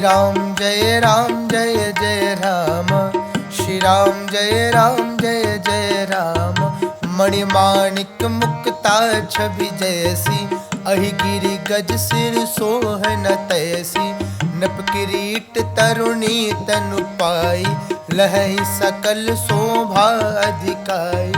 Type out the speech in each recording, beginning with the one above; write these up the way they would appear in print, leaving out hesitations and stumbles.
राम जय जय राम, श्री राम जय जय राम। मणिमाणिक मुक्ता छवि जैसी, अहि गिरि गज सिर सोहन तैसी। नप किरीट तरुणी तनु पाई, लहै सकल शोभा अधिकाई।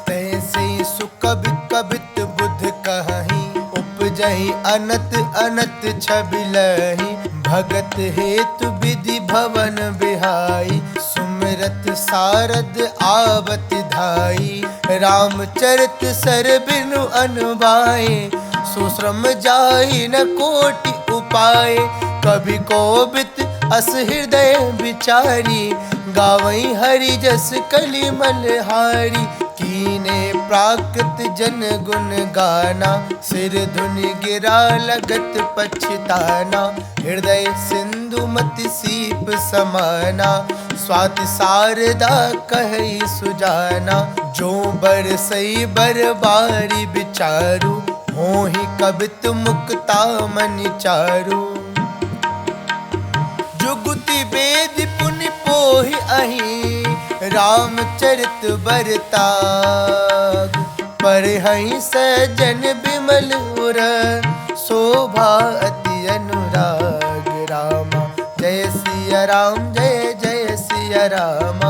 तैसे सुकबि कबित बुध कहि, उपजहि अनत अनत छवि लहि। भगत हेतु विधि भवन बिहाई, सुमिरत सारद आवत धाई। रामचरित सर बिनु अनुबाए, सुश्रम जाहि न कोटि उपाय। कवि कोबित अस हृदय विचारी, गावई हरि जस कलिमल हारी। कीने प्राकृत जन गुण गाना, सिर धुनि गिरा लगत पछताना। हृदय सिंधु मति सीप समाना, स्वाति शारदा कहई सुजाना। जो बरसई बरबारी विचारु, होहि कबित मुक्ता मनि चारु। जुगति वेद पुनि पोहि अहि, रामचरित बरताग। परहइ सजन बिमल उर, शोभा अति अनुराग। राम जय सिया राम जय जय सिया राम,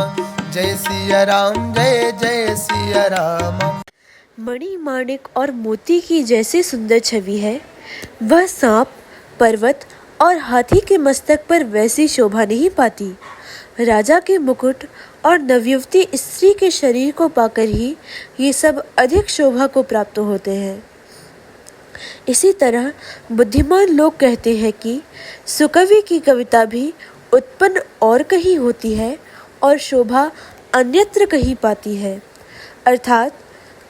जय सिया राम जय जय सिया राम। मणि माणिक और मोती की जैसी सुंदर छवि है, वह सांप, पर्वत और हाथी के मस्तक पर वैसी शोभा नहीं पाती। राजा के मुकुट और नवयुवती स्त्री के शरीर को पाकर ही ये सब अधिक शोभा को प्राप्त होते हैं। इसी तरह बुद्धिमान लोग कहते हैं कि सुकवि की कविता भी उत्पन्न और कहीं होती है और शोभा अन्यत्र कहीं पाती है। अर्थात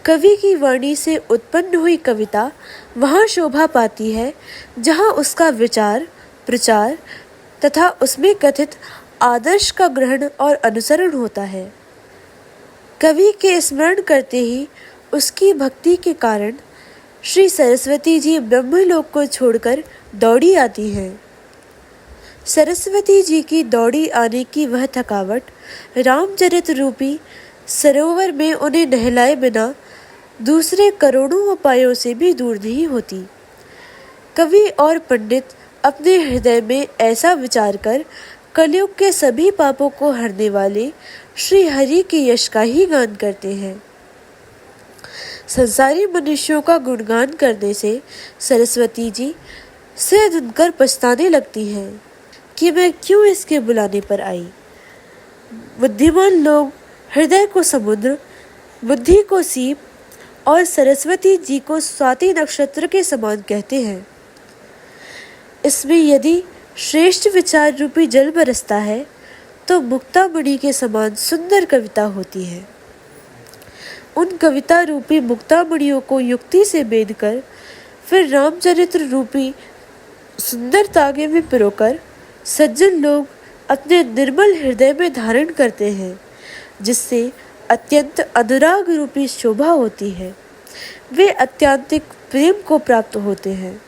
कवि की वाणी से उत्पन्न हुई कविता वहाँ शोभा पाती है जहाँ उसका विचार, प्रचार तथा उसमें कथित आदर्श का ग्रहण और अनुसरण होता है। कवि के स्मरण करते ही उसकी भक्ति के कारण श्री सरस्वती जी ब्रह्मलोक को छोड़कर दौड़ी आती हैं। सरस्वती जी की दौड़ी आने की वह थकावट रामचरित रूपी सरोवर में उन्हें नहलाए बिना दूसरे करोड़ों उपायों से भी दूर नहीं होती। कवि और पंडित अपने हृदय में ऐसा विचार कर कलयुग के सभी पापों को हरने वाले श्री हरि के यश का ही गान करते हैं। संसारी मनुष्यों का गुणगान करने से सरस्वती जी सिर धुनकर पछताने लगती हैं कि मैं क्यों इसके बुलाने पर आई। बुद्धिमान लोग हृदय को समुद्र, बुद्धि को सीप और सरस्वती जी को स्वाति नक्षत्र के समान कहते हैं। इसमें यदि श्रेष्ठ विचार रूपी जल बरसता है तो मुक्तामणि के समान सुंदर कविता होती है। उन कविता रूपी मुक्तामणियों को युक्ति से बेधकर फिर रामचरित्र रूपी सुंदर तागे में पिरोकर सज्जन लोग अपने निर्मल हृदय में धारण करते हैं, जिससे अत्यंत अनुराग रूपी शोभा होती है। वे अत्यंतिक प्रेम को प्राप्त होते हैं।